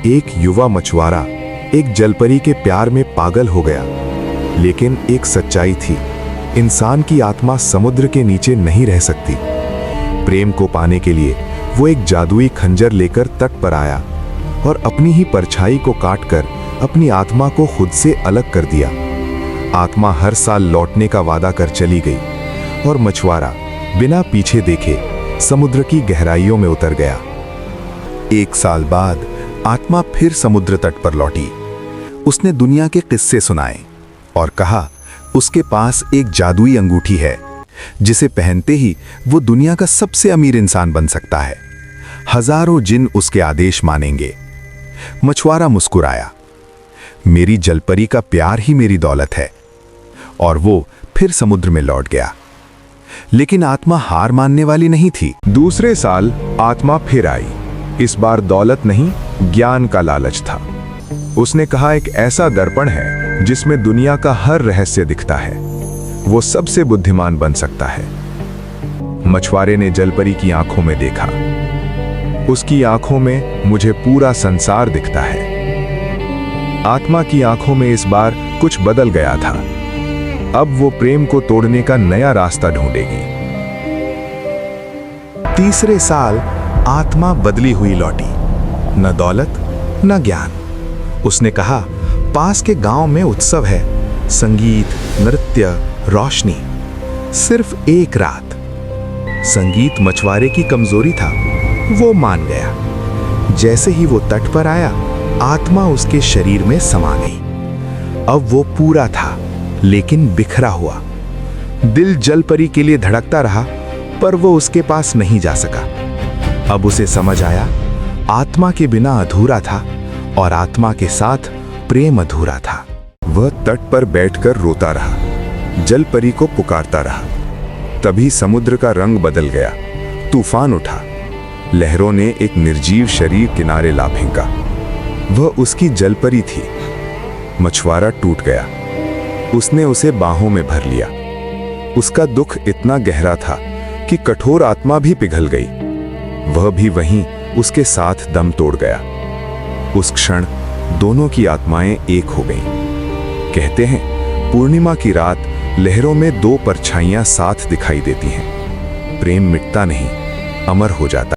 एक युवा मछुआरा एक जलपरी के प्यार में पागल हो गया। लेकिन एक सच्चाई थी, इंसान की आत्मा समुद्र के नीचे नहीं रह सकती। प्रेम को पाने के लिए वो एक जादुई खंजर लेकर तट पर आया और अपनी ही परछाई को काटकर अपनी आत्मा को खुद से अलग कर दिया। आत्मा हर साल लौटने का वादा कर चली गई और मछुआरा बिना पीछे देखे समुद्र की गहराइयों में उतर गया। 1 साल बाद आत्मा फिर समुद्र तट पर लौटी। उसने दुनिया के किस्से सुनाए और कहा उसके पास एक जादुई अंगूठी है जिसे पहनते ही वो दुनिया का सबसे अमीर इंसान बन सकता है। हजारों जिन उसके आदेश मानेंगे। मछुआरा मुस्कुराया, मेरी जलपरी का प्यार ही मेरी दौलत है। और वो फिर समुद्र में लौट गया। लेकिन आत्मा हार मानने वाली नहीं थी। दूसरे साल आत्मा फिर आई। इस बार दौलत नहीं, ज्ञान का लालच था। उसने कहा एक ऐसा दर्पण है जिसमें दुनिया का हर रहस्य दिखता है, वो सबसे बुद्धिमान बन सकता है। मछुआरे ने जलपरी की आंखों में देखा। उसकी आंखों में मुझे पूरा संसार दिखता है। आत्मा की आंखों में इस बार कुछ बदल गया था। अब वो प्रेम को तोड़ने का नया रास्ता ढूंढेगी। तीसरे साल आत्मा बदली हुई लौटी। न दौलत न ज्ञान। उसने कहा पास के गांव में उत्सव है, संगीत, नृत्य, रोशनी। सिर्फ एक रात। संगीत मछुआरे की कमजोरी था, वो मान गया। जैसे ही वो तट पर आया, आत्मा उसके शरीर में समा गई। अब वो पूरा था लेकिन बिखरा हुआ। दिल जलपरी के लिए धड़कता रहा, पर वो उसके पास नहीं जा सका। अब उसे समझ आया आत्मा के बिना अधूरा था और आत्मा के साथ प्रेम अधूरा था। वह तट पर बैठकर रोता रहा, जलपरी को पुकारता रहा। तभी समुद्र का रंग बदल गया। तूफान उठा। लहरों ने एक निर्जीव शरीर किनारे ला फेंका। वह उसकी जलपरी थी। मछुआरा टूट गया। उसने उसे बाहों में भर लिया। उसका दुख इतना गहरा था कि कठोर आत्मा भी पिघल गई। वह भी वहीं उसके साथ दम तोड़ गया। उस क्षण दोनों की आत्माएं एक हो गईं। कहते हैं पूर्णिमा की रात लहरों में 2 परछाइयां साथ दिखाई देती हैं। प्रेम मिटता नहीं, अमर हो जाता।